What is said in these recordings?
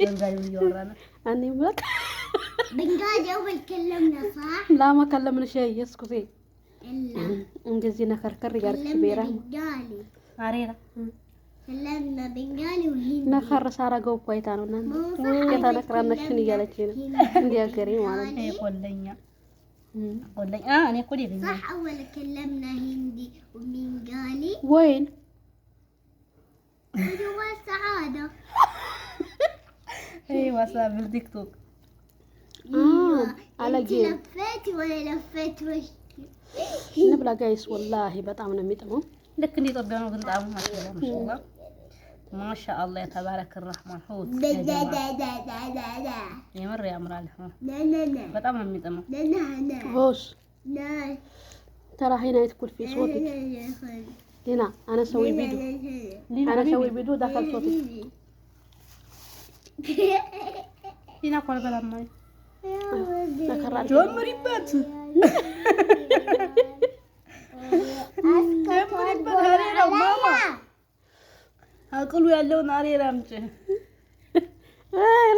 بنغالي يورانا أنا ملك بنغالي أول كلمنا صح؟ لا ما كلمنا شيء يسكتي إلا انجزينا كركر يا كلمنا كبيرة بنغالي عريرة كلمنا بنغالي وهندي نخر سارة جو بويتانو نان كذا ذكرنا شنو قالتينا عندي يا كريم وانا هي قولنيا قولني أنا قولي بنغالي صح أول كلمنا هندي وبنغالي وين وجوا السعادة أيوة صار بالتيك توك على انت جيم لفيتي ولا لفيت وشك نبلا جايس والله بطعم نميتمو لكن يطبقون قنطعهم ما شاء الله ما شاء الله تبارك الرحمن حوت دا يا دا جماعة دا دا دا دا يمر يا أمر عليهم لا لا لا بطعم الميتمو لا لا لا هوس لا ترى هنا يدخل في صوتك هنا أنا أسوي فيديو أنا أسوي فيديو داخل صوتك هنا قول بلا ماي نكرر جون مريبات مريبات هريرة ماما هاكلوا يالون هريرة مجه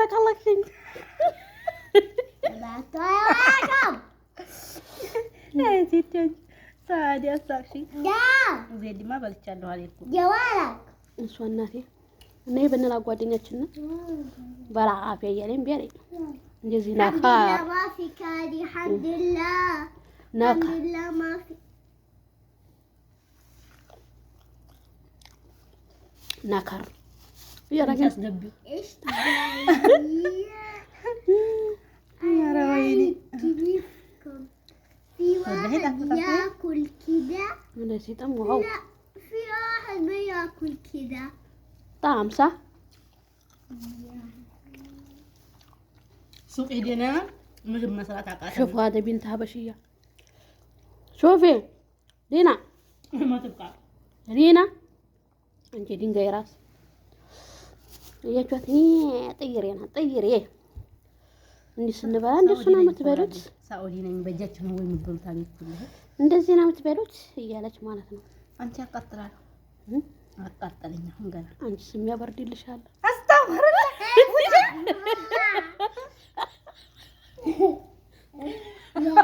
لك الله كين لا زيتون سعادة أساكشي يا زيدي ما بلتشالو عليكم جوالك እሷ እናቴ እኔ በእነላ ጓደኛችን በላ አፍያ እያለኝ ቢያለኝ እንደዚህ ናካ الحمد لله ما في كادي الحمد لله ናካ الحمد لله ما في ናካር እያረገ أسدبي ايش تبغى يا رويني كيفكم في واحد ياكل كذا እንደዚህ ጠምዋው لا في واحد ما ياكل كذا ጣም صح سوق إيدينا مجب مسرات عقاشة شوفوا هذا بنت حبشية شوفي رينا ما تبقى رينا انت ድንጋይ ራስ እያችኋት ጠይሬና ጠይሬ እንዲህ ስንበላ እንደሱ ነው የምትበሉት ሳኡዲ ነኝ በእጃችሁ ነው ወይ የምትበሉት አለኝ ኩልህ እንደዚህ ነው የምትበሉት እያለች ማለት ነው አንቺ አቃጥላለሁ አቃጠለኝ አሁን ገና አንቺ ስም ያበርድልሻል አስተምርልህ لا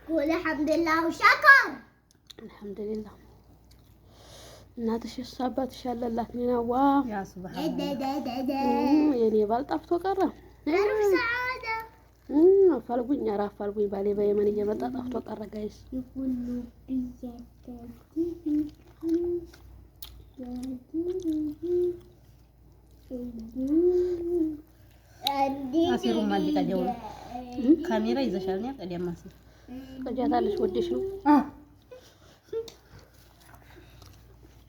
قول الحمد لله وشكر الحمد لله እናትሽ አባትሽ ያለላት ሚናዋ يا سبحان دا الله دا دا دا የኔ ባል ጠፍቶ ቀረ ألف سعادة አፋልጉኝ ኧረ አፋልጉኝ ባሌ በየመን እየመጣ ጠፍቶ ቀረ ጋይስ يقول አሲሩ ማሊ ቀደው ካሜራ ይዘሻልኛ ቀደም አሲር ቀጃታለሽ ወደሽ ነው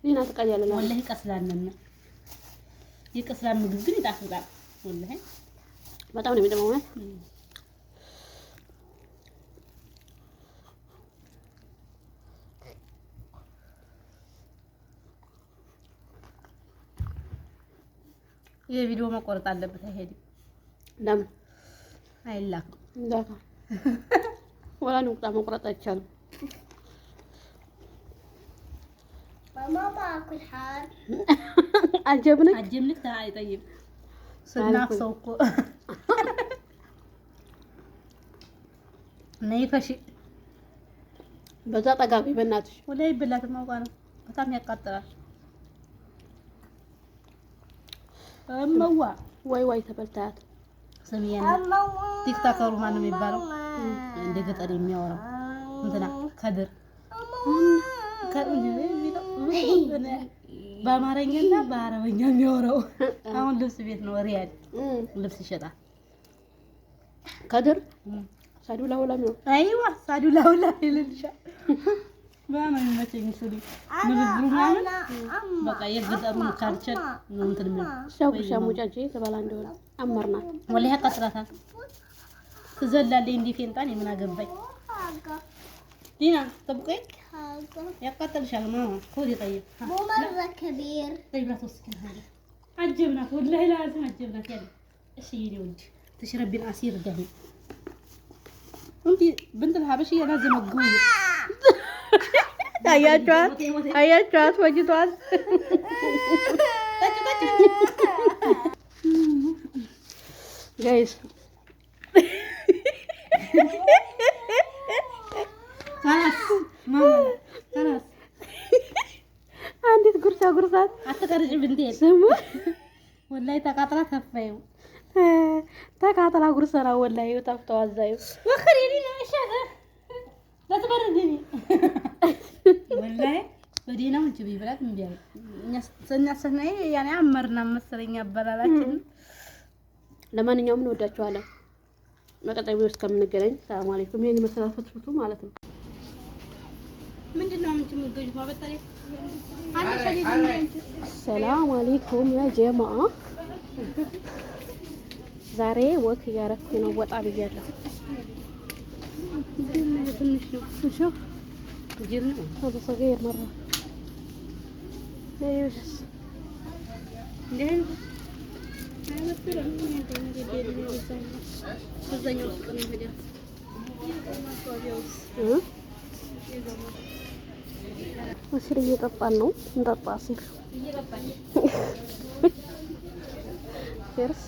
ሊና ተቀያለላ ወላሂ ቀስላንና የቀስላን ምግብ ግን ይጣፍጣል ወላሂ በጣም ነው የሚደመው ማለት የቪዲዮ መቆረጥ አለበት አይሄድም ለምን አይላክም እንዳካ ወላ ንቁጣ መቁረጥ አይቻልም ما باكل حار አጀብነክ አጀምልክ ታይ ጠይብ ስናፍሰው እኮ ነይ ፈሺ በዛ ጠጋቢ በእናትሽ ወላሂ ብላት ማውቃ ነው በጣም ያቃጥላል እመዋ ወይ ወይ ተበልታት ሰሚያና ቲክቶከሩ ማን ነው የሚባለው እንደ ገጠር የሚያወራው እንትና ከድር በአማርኛና በአረበኛ የሚያወራው አሁን ልብስ ቤት ነው ሪያድ ልብስ ይሸጣል ከድር ሳዱላ ወላ ነው አይዋ ሳዱላ ወላ ይልልሻል በጣም የሚመቸኝ እሱ ልጅ ንግግሩ ምናምን በቃ የገጠሩን ካልቸር ነው እንትን የሚለው ሻው ሻሙጫጭ ተባላ እንደሆነ አመርናት ወላሂ ያቃጥላታል ትዘላለች እንዲህ ፌንጣን የምን አገባኝ ዲና ጠብቀኝ ያቃጥልሻል ማማ ኮዲ طيب مو مرة كبير طيب لا تسكن هذا عجبناك والله لازم عجبناك يلا ايش يجي ودي تشربي العصير دهي انت بنت الحبشيه لازم تقولي አያችኋት ወጅቷት ጋይስ አንዲት ጉርሳ ጉርሳት አትቀርጭ ብንቴ ስሙ ወላሂ ተቃጥላ ተፋዩ ተቃጥላ ጉርሰና ወላሂ ተፍተው አዛዩ ወخريني نشغ لا تبردني والله بدينا ونجيب بلاك مبيع እኛ ያኔ አመርና መሰለኝ አበላላችን ለማንኛውም እንወዳችኋለን። በቀጣይ ቪዲዮ እስከምንገናኝ ሰላም አለይኩም። ይሄን መሰላል ፍትፍቱ ማለት ነው። ምንድነው አንቺ ምገጅ ማበጣሪ ሰላም አለይኩም ያ ጀማዓ። ዛሬ ወክ እያረኩኝ ነው። ወጣ ብያለሁ። ትንሽ ነው شوف ጅርን هذا صغير مرة ايوه እንደዚህ አይመስልም በዛኛው ውስጥ ነው ሄደ ወስር እየጠጣን ነው። እንጠጣ ሲል እየገባኝ ፈርስ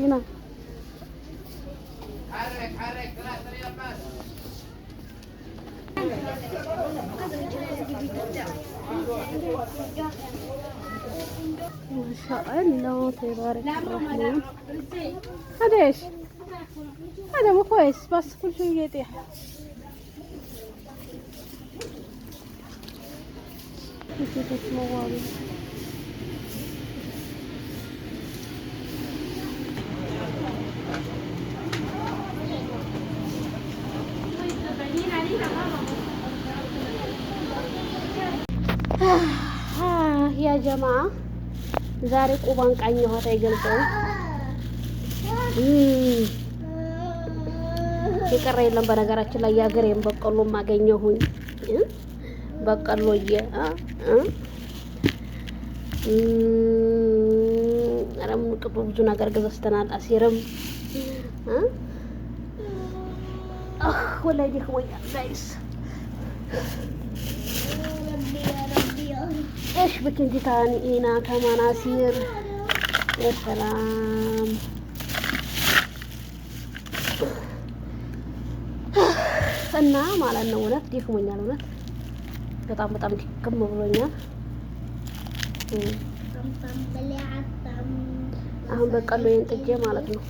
ይና ما شاء الله تبارك الرحمن. هذا ايش؟ هذا مو كويس بس كل شيء يطيح. نسيت اسمه والله. ያ ጀማ ዛሬ ቁባን ቃኘኋት አይገልጸውም። የቀረ የለም። በነገራችን ላይ የሀገሬን በቀሎም አገኘሁኝ። በቀሎዬ አረም ቅጡ ብዙ ነገር ገዝተናል። አሲርም ወላሂ ደክሞኛል ጋይስ። ايش بك انت تاني هنا كمان عصير يا سلام. እና ማለት ነው እውነት ደክሞኛል። እውነት በጣም በጣም ድክም ብሎኛል። አሁን በቀሎዬን ጥጄ ማለት ነው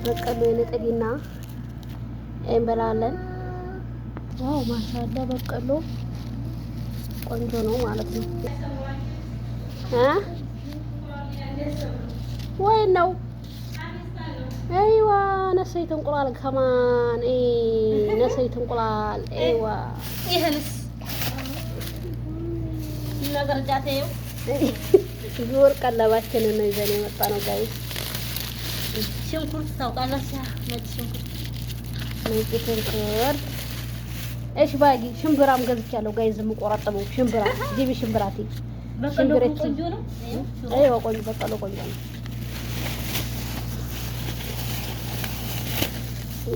በቀሎዬን ጥዲና እንበላለን። ዋው ማሻአላ በቀሎ ቆንጆ ነው ማለት ነው። ወይ ነው አይዋ ነሰይት እንቁላል ከማን ነሰይት እንቁላል አይዋ ይሄንስ ነገር ጃቴው ዞር ቀለባችንን ነው ይዘን የመጣ ነው ጋይስ። ሽንኩርት ታውቃላችሁ? ነጭ ሽንኩርት እሺ ባጊ ሽምብራም ገዝቻለሁ ጋይዝ። የምቆራጥመው ሽምብራ ጂቢ ሽምብራቲ ሽምብራቲ ቆንጆ ነው። አይዋ ቆንጆ በቀሎ ቆንጆ ነው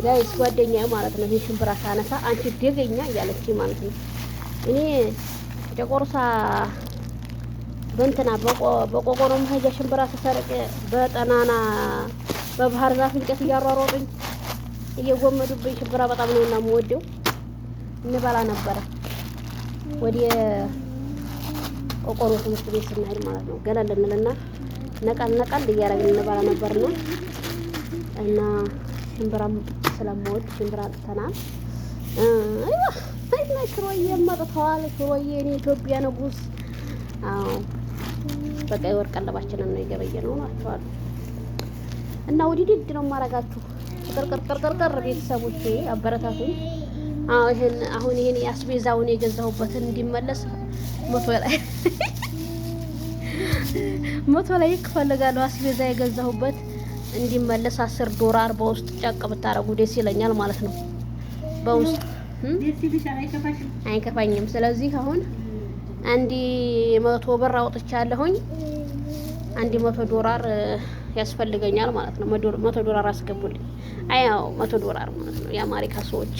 ጋይዝ። ጓደኛዬ ማለት ነው ይሄ ሽምብራ ሳነሳ አንቺ ደገኛ እያለች ማለት ነው። እኔ ደቆርሳ በእንትና በቆቆሮ መሄጃ ሽምብራ ተሰርቄ በጠናና በባህር ዛፍ እንጨት እያሯሯጡኝ እየጎመዱብኝ ሽምብራ በጣም ነውና የምወደው። እንበላ ነበረ ወደ ቆቆሮ ትምህርት ቤት ስንሄድ ማለት ነው። ገለል እንልና ነቃል እያደረግን እንበላ ነበርና እና ሽምብራም ስለምወድ ሽምብራ አጥተናል። አይዋ አይና ሽሮዬ መጥተዋል። ሽሮዬ እኔ ኢትዮጵያ ንጉስ። አዎ በቃ የወርቅ ቀለባችንን ነው የገበየነው ናቸዋል። እና ወዲድድ ነው ማረጋችሁ። ቅርቅር ቤተሰቦቼ አበረታቱኝ። አሁን ይሄን ያስቤዛውን የገዛሁበትን እንዲመለስ መቶ ላይ ይፈልጋለሁ። አስቤዛ የገዛሁበት እንዲመለስ $10 በውስጥ ጨቅ ብታረጉ ደስ ይለኛል ማለት ነው። በውስጥ አይከፋኝም። ስለዚህ አሁን $100 አውጥቻለሁኝ። $100 ያስፈልገኛል ማለት ነው። $100 አስገቡልኝ። አያው $100 ማለት ነው የአሜሪካ ሰዎች።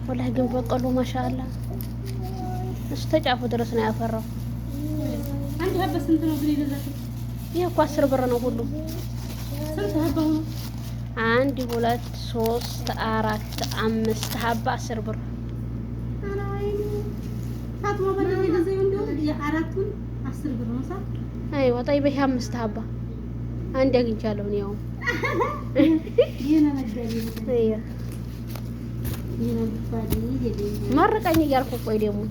ወላሂ ግን በቀሎ ማሻአላ እስከ ጫፉ ድረስ ነው ያፈራው። አንድ ሀባ ስንት ነው ግን የገዛችው? ይሄ እኮ 10 ብር ነው ሁሉ። ስንት ሀባ ነው? 1 2 3 4 5 ሀባ 10 ብር። ኧረ ወይኔ ፋጥማ በደም የገዛው እንደው የአራቱን 10 ብር ነው ሳ አይዋ طيب ይሄ 5 ሀባ አንድ አግኝቻለሁ ነው። ይሄን ነገሪ አይያ ይሄን ባዲ ይሄ መረቀኝ እያልኩ ቆይ ደግሞ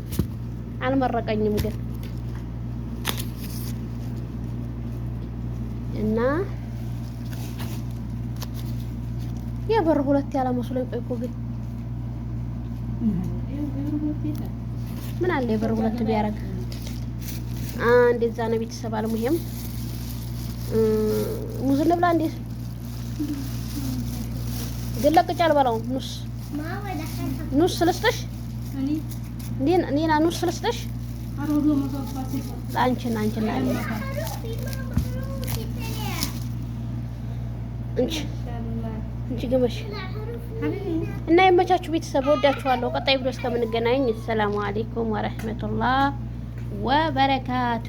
አልመረቀኝም ግን እና የበር ሁለት ያለ መስሎኝ ቆይ እኮ ግን ምን አለ የበር ሁለት ቢያረግ እንደዛ ነው ቤተሰብ አልሙሄም ሙዝ እንብላ እንዴ ግለቅጭ አልበላው ኑስ ስለስተሽ እኔና ኑስ ስለስተሽ አንቺን እንቺ ግመሽ እና የመቻችሁ ቤተሰብ ወዳችኋለሁ። ቀጣይ ቪዲዮ እስከምንገናኝ ሰላም አለይኩም ወራህመቱላህ ወበረካቱ።